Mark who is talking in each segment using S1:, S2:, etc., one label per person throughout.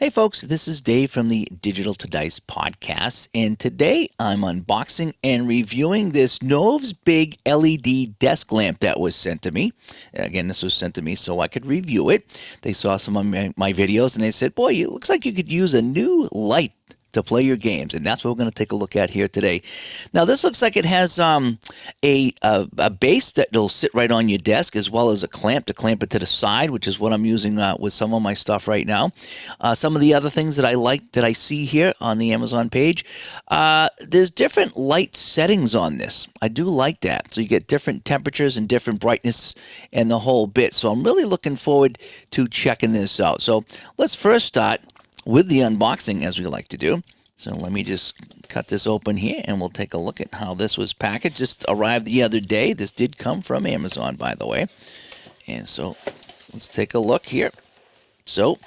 S1: Hey folks, this is Dave from the Digital to Dice podcast, and today I'm unboxing and reviewing this NOEVSBIG LED desk lamp that was sent to me. Again, this was sent to me so I could review it. They saw some of my videos and they said, boy, it looks like you could use a new light to play your games, and that's what we're going to take a look at here today. Now, this looks like it has a base that will sit right on your desk, as well as a clamp to clamp it to the side, which is what I'm using with some of my stuff right now. Some of the other things that I like that I see here on the Amazon page, there's different light settings on this. I do like that. So you get different temperatures and different brightness and the whole bit. So I'm really looking forward to checking this out. So let's first start with the unboxing, as we like to do. So let me just cut this open here and we'll take a look at how this was packaged. Just arrived the other day. This did come from Amazon, by the way. And so let's take a look here. So,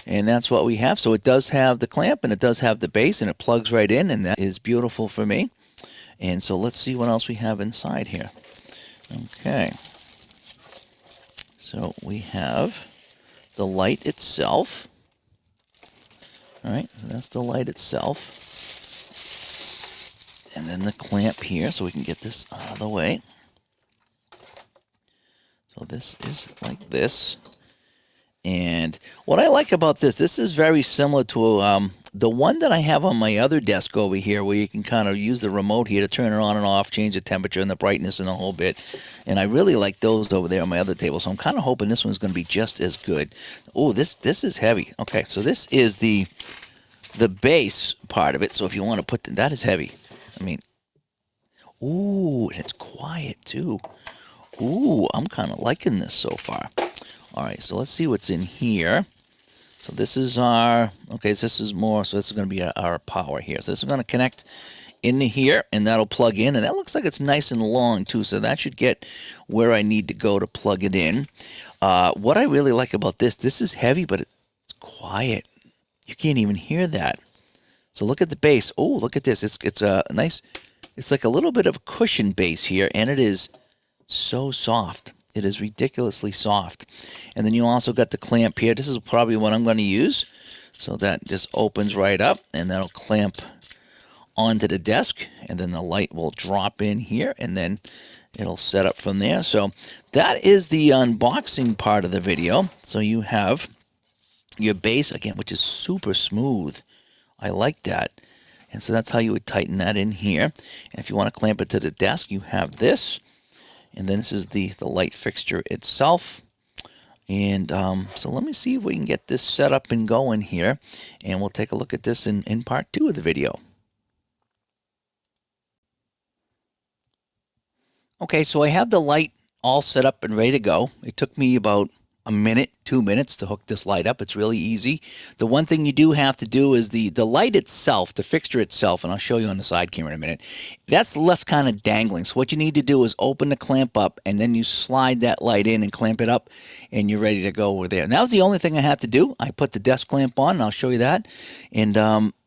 S1: and that's what we have. So it does have the clamp and it does have the base and it plugs right in, and that is beautiful for me. And so let's see what else we have inside here. Okay. So we have the light itself. All right, so that's the light itself. And then the clamp here, so we can get this out of the way. So this is like this. And what I like about this is very similar to the one that I have on my other desk over here, where you can kind of use the remote here to turn it on and off, change the temperature and the brightness and the whole bit. And I really like those over there on my other table, so I'm kind of hoping this one's going to be just as good. Oh, this is heavy. Okay, so this is the base part of it. So if you want to put that is heavy. I mean, ooh, and it's quiet too. Ooh, I'm kind of liking this so far. All right, so let's see what's in here. So this is our, okay, so this is more, so this is going to be our power here. So this is going to connect into here, and that'll plug in, and that looks like it's nice and long too, so that should get where I need to go to plug it in. What I really like about this is heavy, but it's quiet. You can't even hear that. So look at the base. Oh, look at this. It's a nice, it's like a little bit of a cushion base here, and it is so soft. It is ridiculously soft. And then you also got the clamp here. This is probably what I'm going to use. So that just opens right up, and that'll clamp onto the desk, and then the light will drop in here, and then it'll set up from there. So that is the unboxing part of the video. So you have your base, again, which is super smooth. I like that. And so that's how you would tighten that in here. And if you want to clamp it to the desk, you have this. And then this is the light fixture itself. And so let me see if we can get this set up and going here. And we'll take a look at this in part 2 of the video. Okay, so I have the light all set up and ready to go. It took me about a minute, 2 minutes to hook this light up. It's really easy. The one thing you do have to do is the light itself, the fixture itself, and I'll show you on the side camera in a minute, that's left kind of dangling. So what you need to do is open the clamp up, and then you slide that light in and clamp it up, and you're ready to go over there. And that was the only thing I had to do. I put the desk clamp on, and I'll show you that. And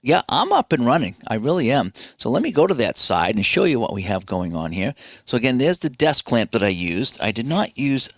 S1: yeah, I'm up and running. I really am. So let me go to that side and show you what we have going on here. So again, there's the desk clamp that I used. I did not use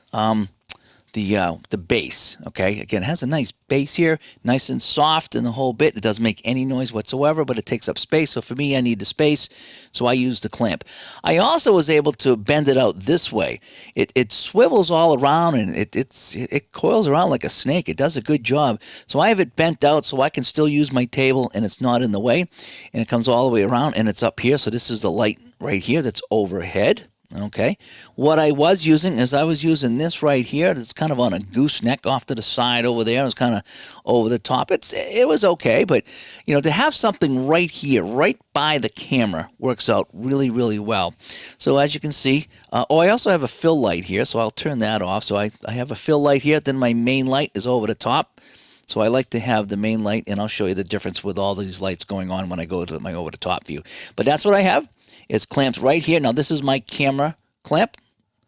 S1: the base. Okay, again, it has a nice base here, nice and soft and the whole bit. It doesn't make any noise whatsoever, but it takes up space. So for me, I need the space, so I use the clamp. I also was able to bend it out this way. It swivels all around, and it coils around like a snake. It does a good job. So I have it bent out so I can still use my table, and it's not in the way. And it comes all the way around, and it's up here. So this is the light right here that's overhead. Okay, what I was using is I was using this right here. It's kind of on a gooseneck off to the side over there. It was kind of over the top. It was okay, but you know, to have something right here, right by the camera, works out really, really well. So as you can see, I also have a fill light here, so I'll turn that off. So I have a fill light here. Then my main light is over the top. So I like to have the main light, and I'll show you the difference with all these lights going on when I go to my over the top view. But that's what I have. It's clamped right here. Now this is my camera clamp.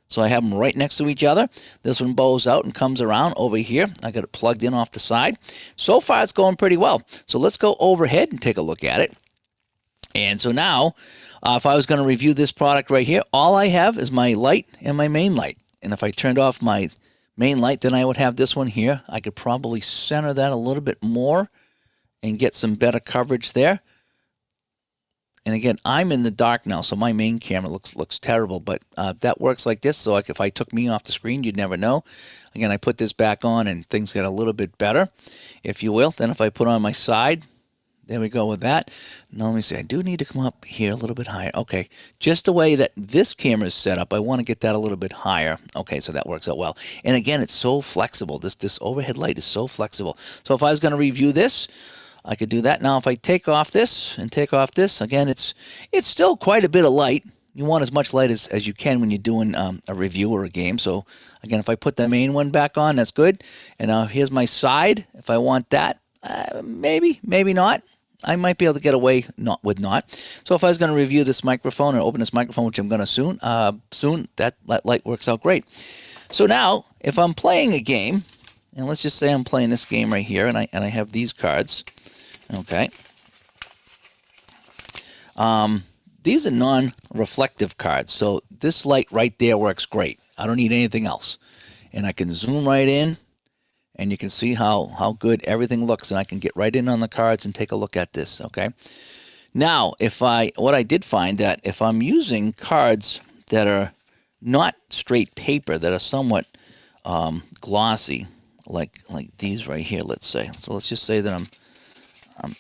S1: So I have them right next to each other. This one bows out and comes around over here. I got it plugged in off the side. So far it's going pretty well. So let's go overhead and take a look at it. And so now, if I was going to review this product right here, all I have is my light and my main light. And if I turned off my main light, then I would have this one here. I could probably center that a little bit more and get some better coverage there. And again, I'm in the dark now, so my main camera looks terrible, but that works like this. So like if I took me off the screen, you'd never know. Again, I put this back on and things get a little bit better, if you will. Then if I put on my side, there we go with that. Now let me see, I do need to come up here a little bit higher. Okay, just the way that this camera is set up, I want to get that a little bit higher. Okay, so that works out well. And again, it's so flexible. This overhead light is so flexible. So if I was going to review this, I could do that. Now, if I take off this and take off this, again, it's still quite a bit of light. You want as much light as you can when you're doing a review or a game. So, again, if I put the main one back on, that's good. And now here's my side. If I want that, maybe not. I might be able to get away with not. So if I was going to review this microphone and open this microphone, which I'm going to soon, that light works out great. So now, if I'm playing a game, and let's just say I'm playing this game right here, and I have these cards. Okay. These are non-reflective cards, so this light right there works great. I don't need anything else. And I can zoom right in, and you can see how good everything looks, and I can get right in on the cards and take a look at this, okay? Now, what I did find that if I'm using cards that are not straight paper, that are somewhat glossy, like these right here, let's say. So let's just say that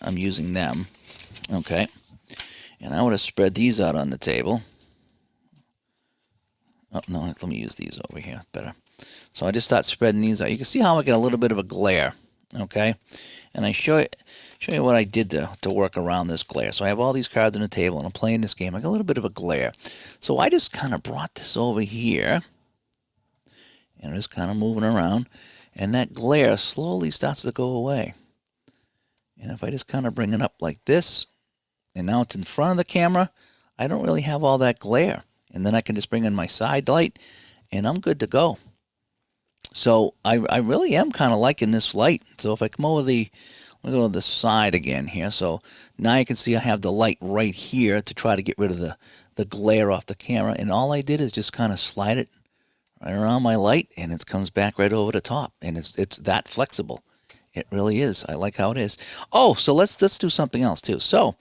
S1: I'm using them, okay? And I would have spread these out on the table. Oh, no, let me use these over here better. So I just start spreading these out. You can see how I get a little bit of a glare, okay? And I show you what I did to work around this glare. So I have all these cards on the table, and I'm playing this game. I got a little bit of a glare. So I just kind of brought this over here, and I'm just kind of moving around, and that glare slowly starts to go away. And if I just kind of bring it up like this, and now it's in front of the camera, I don't really have all that glare. And then I can just bring in my side light, and I'm good to go. So I really am kind of liking this light. So if I come over let me go to the side again here. So now you can see I have the light right here to try to get rid of the glare off the camera. And all I did is just kind of slide it right around my light, and it comes back right over the top. And it's that flexible. It really is. I like how it is. Oh, so let's do something else too. So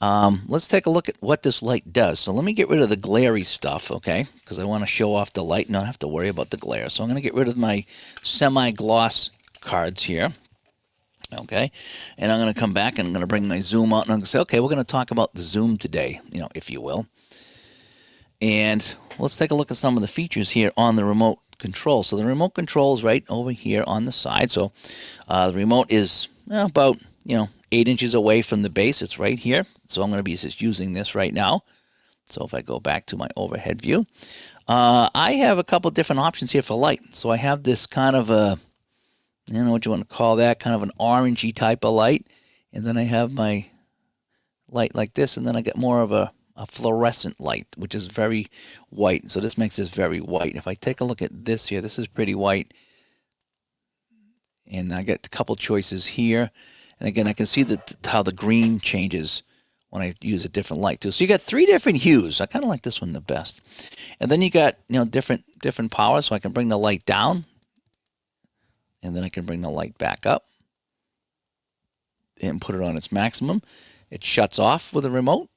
S1: let's take a look at what this light does. So let me get rid of the glary stuff, okay? Because I want to show off the light and not have to worry about the glare. So I'm going to get rid of my semi-gloss cards here, okay? And I'm going to come back and I'm going to bring my zoom out and I'm going to say, okay, we're going to talk about the zoom today, if you will. And let's take a look at some of the features here on the remote control. So the remote control is right over here on the side. So the remote is about 8 inches away from the base. It's right here. So I'm going to be just using this right now. So if I go back to my overhead view, I have a couple different options here for light. So I have this kind of a, I don't know what you want to call that, kind of an orangey type of light. And then I have my light like this, and then I get more of a fluorescent light, which is very white. So this makes this very white. If I take a look at this here, this is pretty white. And I get a couple choices here. And again, I can see how the green changes when I use a different light too. So you got 3 different hues. I kind of like this one the best. And then you got different power. So I can bring the light down, and then I can bring the light back up and put it on its maximum. It shuts off with a remote.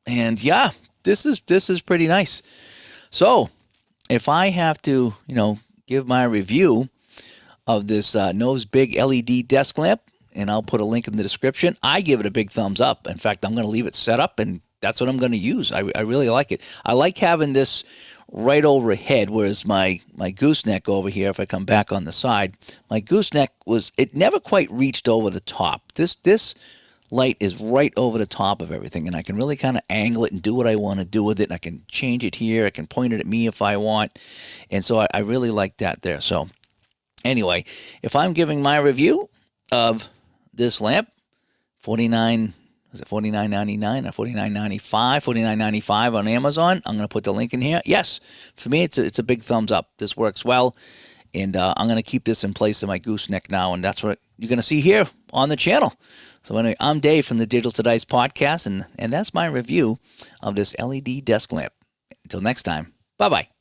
S1: And yeah, this is pretty nice. So if I have to, give my review of this NOEVSBIG LED desk lamp, and I'll put a link in the description, I give it a big thumbs up. In fact, I'm going to leave it set up, and that's what I'm going to use. I really like it. I like having this right overhead, whereas my gooseneck over here, if I come back on the side, my gooseneck it never quite reached over the top. This light is right over the top of everything, and I can really kind of angle it and do what I want to do with it. And I can change it here. I can point it at me if I want. And so I really like that there. So anyway, if I'm giving my review of this lamp, $49.99 or $49.95? $49.95 on Amazon. I'm going to put the link in here. Yes, for me, it's a big thumbs up. This works well, and I'm going to keep this in place in my gooseneck now, and that's what you're going to see here on the channel. So anyway, I'm Dave from the Digital to Dice podcast, and that's my review of this LED desk lamp. Until next time, bye-bye.